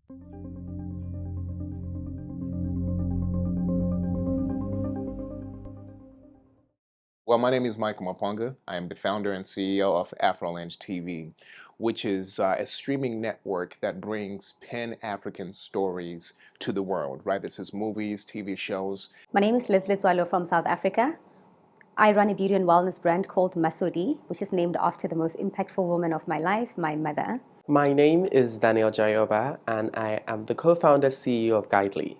Well, my name is Michael Maponga. I am the founder and CEO of AfroLange TV, which is a streaming network that brings Pan-African stories to the world, right? This is movies, TV shows. My name is Leslie Twalo from South Africa. I run a beauty and wellness brand called Masodi, which is named after the most impactful woman of my life, my mother. My name is Daniel Jayoba, and I am the co-founder CEO of Guidely.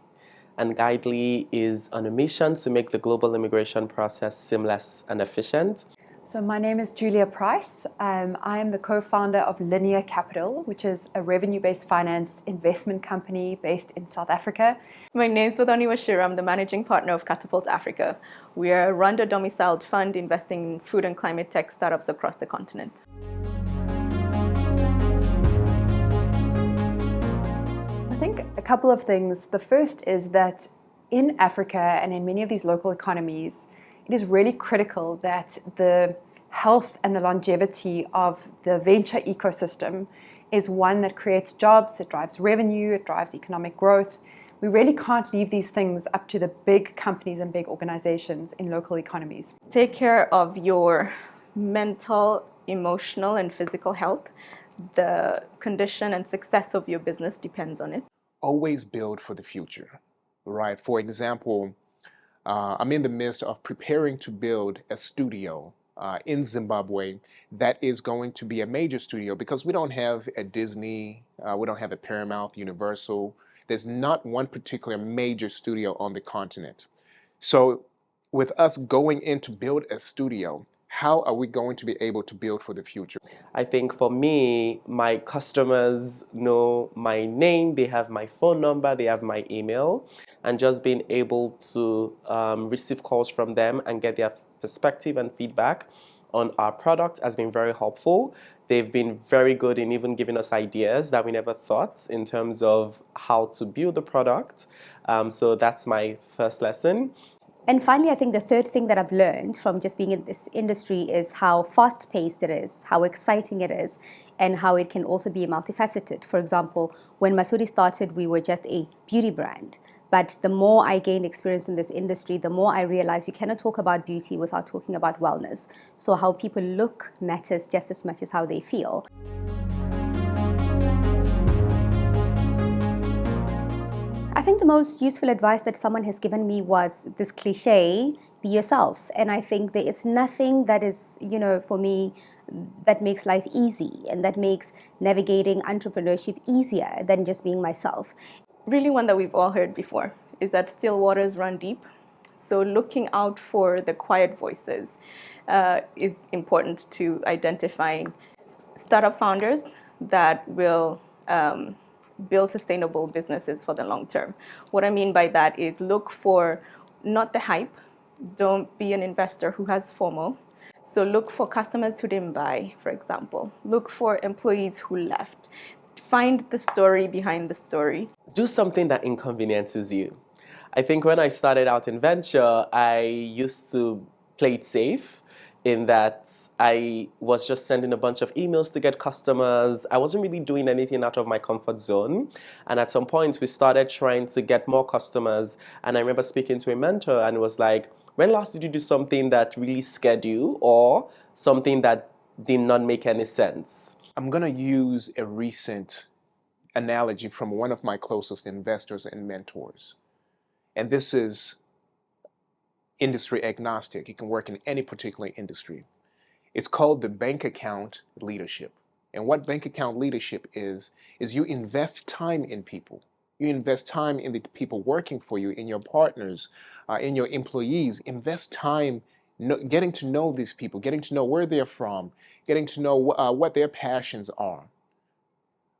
And Guidely is on a mission to make the global immigration process seamless and efficient. So my name is Julia Price. I am the co-founder of Linear Capital, which is a revenue-based finance investment company based in South Africa. My name is Wadani Washira. I'm the managing partner of Catapult Africa. We are a Rwanda-domiciled fund investing in food and climate tech startups across the continent. I think a couple of things. The first is that in Africa and in many of these local economies, it is really critical that the health and the longevity of the venture ecosystem is one that creates jobs, it drives revenue, it drives economic growth. We really can't leave these things up to the big companies and big organizations in local economies. Take care of your mental, emotional, and physical health. The condition and success of your business depends on it. Always build for the future, right? For example, I'm in the midst of preparing to build a studio in Zimbabwe that is going to be a major studio because we don't have a Disney, we don't have a Paramount, Universal. There's not one particular major studio on the continent. So with us going in to build a studio, how are we going to be able to build for the future? I think for me, my customers know my name, they have my phone number, they have my email, and just being able to receive calls from them and get their perspective and feedback on our product has been very helpful. They've been very good in even giving us ideas that we never thought in terms of how to build the product. So that's my first lesson. And finally, I think the third thing that I've learned from just being in this industry is how fast-paced it is, how exciting it is, and how it can also be multifaceted. For example, when Masodi started, we were just a beauty brand. But the more I gained experience in this industry, the more I realized you cannot talk about beauty without talking about wellness. So how people look matters just as much as how they feel. I think the most useful advice that someone has given me was this cliche, be yourself. And I think there is nothing that is, for me, that makes life easy and that makes navigating entrepreneurship easier than just being myself. Really one that we've all heard before is that still waters run deep. So looking out for the quiet voices is important to identifying startup founders that will build sustainable businesses for the long term. What I mean by that is look for not the hype. Don't be an investor who has FOMO. So look for customers who didn't buy, for example. Look for employees who left. Find the story behind the story. Do something that inconveniences you. I think when I started out in venture, I used to play it safe in that I was just sending a bunch of emails to get customers. I wasn't really doing anything out of my comfort zone. And at some point, we started trying to get more customers. And I remember speaking to a mentor and it was like, when last did you do something that really scared you or something that did not make any sense? I'm going to use a recent analogy from one of my closest investors and mentors. And this is industry agnostic. It can work in any particular industry. It's called the bank account leadership. And what bank account leadership is you invest time in people. You invest time in the people working for you, in your partners, in your employees. Invest time getting to know these people, getting to know where they're from, getting to know what their passions are,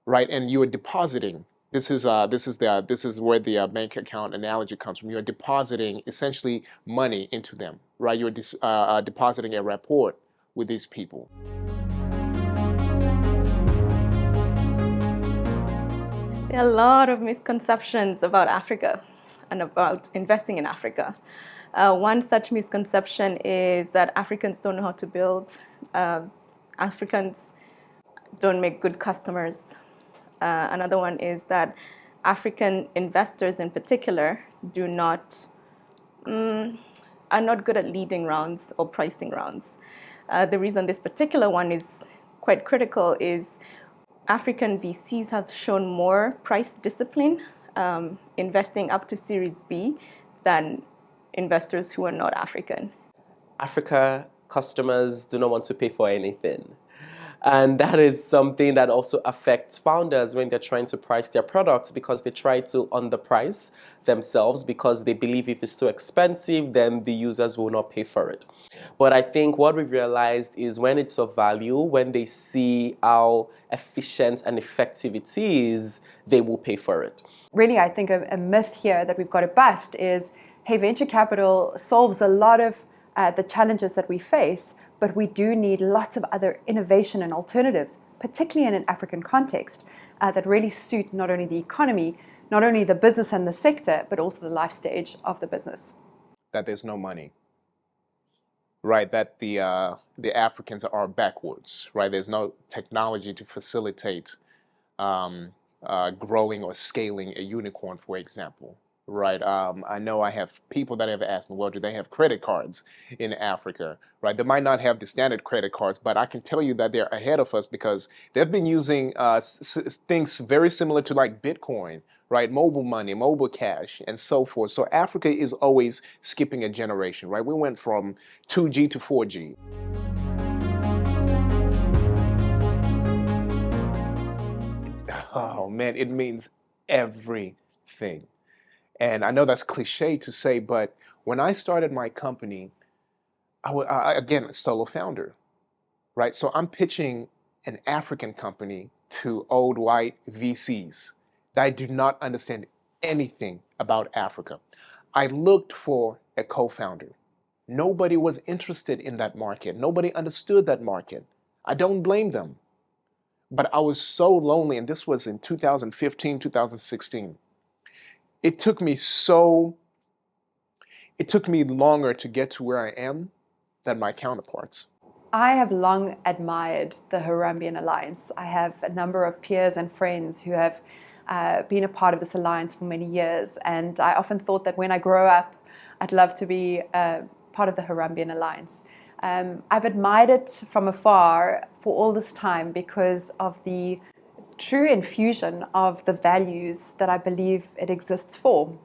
right? And you are depositing. This is where the bank account analogy comes from. You're depositing essentially money into them, right? You're depositing a rapport with these people. There are a lot of misconceptions about Africa and about investing in Africa. One such misconception is that Africans don't know how to build. Africans don't make good customers. Another one is that African investors in particular are not good at leading rounds or pricing rounds. The reason this particular one is quite critical is African VCs have shown more price discipline, investing up to Series B, than investors who are not African. Africa customers do not want to pay for anything. And that is something that also affects founders when they're trying to price their products, because they try to underprice themselves because they believe if it's too expensive, then the users will not pay for it. But I think what we've realized is when it's of value, when they see how efficient and effective it is, they will pay for it. Really, I think a myth here that we've got to bust is, hey, venture capital solves a lot of the challenges that we face, but we do need lots of other innovation and alternatives, particularly in an African context, that really suit not only the economy, not only the business and the sector, but also the life stage of the business. That there's no money, right? That the Africans are backwards, right? There's no technology to facilitate growing or scaling a unicorn, for example, right? I know I have people that have asked me, well, do they have credit cards in Africa, right? They might not have the standard credit cards, but I can tell you that they're ahead of us because they've been using things very similar to like Bitcoin, right? Mobile money, mobile cash, and so forth. So Africa is always skipping a generation, right? We went from 2G to 4G. Oh man, it means everything. And I know that's cliche to say, but when I started my company, again, a solo founder, right? So I'm pitching an African company to old white VCs that do not understand anything about Africa. I looked for a co-founder. Nobody was interested in that market. Nobody understood that market. I don't blame them. But I was so lonely, and this was in 2015, 2016. It took me longer to get to where I am than my counterparts. I have long admired the Harambean Alliance. I have a number of peers and friends who have been a part of this alliance for many years, and I often thought that when I grow up, I'd love to be part of the Harambean Alliance. I've admired it from afar for all this time because of the true infusion of the values that I believe it exists for.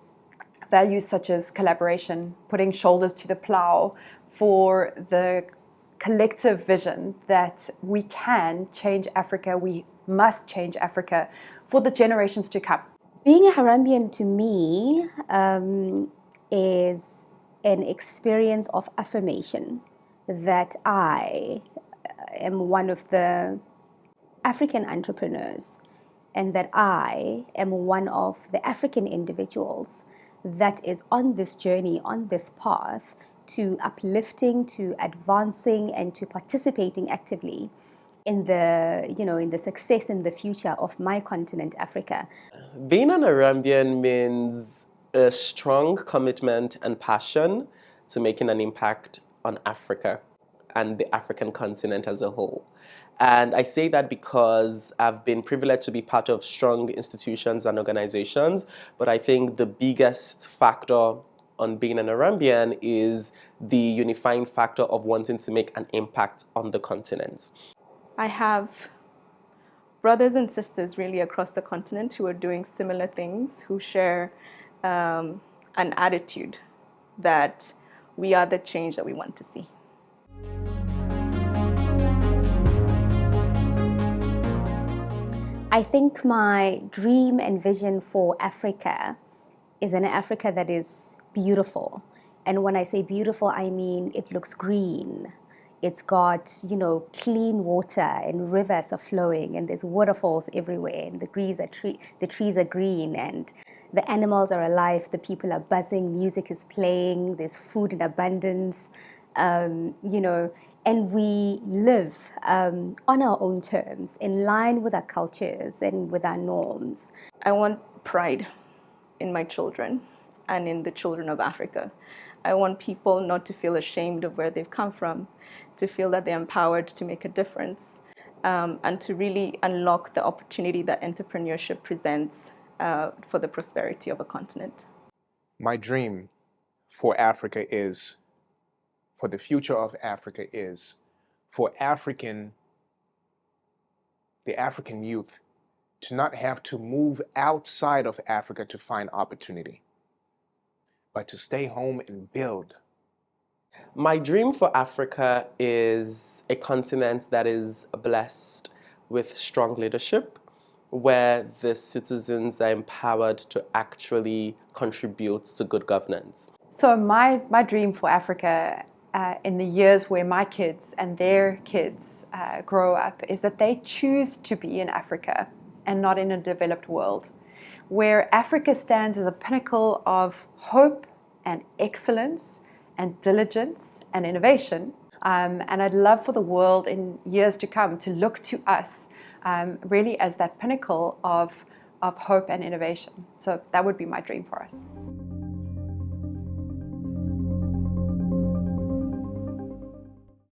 Values such as collaboration, putting shoulders to the plow for the collective vision that we can change Africa, we must change Africa for the generations to come. Being a Harambean to me is an experience of affirmation that I am one of the African entrepreneurs and that I am one of the African individuals that is on this journey, on this path to uplifting, to advancing, and to participating actively in the success and the future of my continent, Africa. Being an Harambean means a strong commitment and passion to making an impact on Africa and the African continent as a whole. And I say that because I've been privileged to be part of strong institutions and organizations, but I think the biggest factor on being an Harambean is the unifying factor of wanting to make an impact on the continent. I have brothers and sisters really across the continent who are doing similar things, who share an attitude that we are the change that we want to see. I think my dream and vision for Africa is an Africa that is beautiful. And when I say beautiful, I mean it looks green. It's got, clean water and rivers are flowing and there's waterfalls everywhere and the trees are green and the animals are alive, the people are buzzing, music is playing, there's food in abundance, and we live on our own terms, in line with our cultures and with our norms. I want pride in my children and in the children of Africa. I want people not to feel ashamed of where they've come from, to feel that they're empowered to make a difference, and to really unlock the opportunity that entrepreneurship presents for the prosperity of a continent. My dream for Africa is, for the future of Africa is, for the African youth to not have to move outside of Africa to find opportunity, but to stay home and build. My dream for Africa is a continent that is blessed with strong leadership, where the citizens are empowered to actually contribute to good governance. So my dream for Africa in the years where my kids and their kids grow up is that they choose to be in Africa and not in a developed world, where Africa stands as a pinnacle of hope and excellence and diligence and innovation. And I'd love for the world in years to come to look to us really as that pinnacle of hope and innovation. So that would be my dream for us.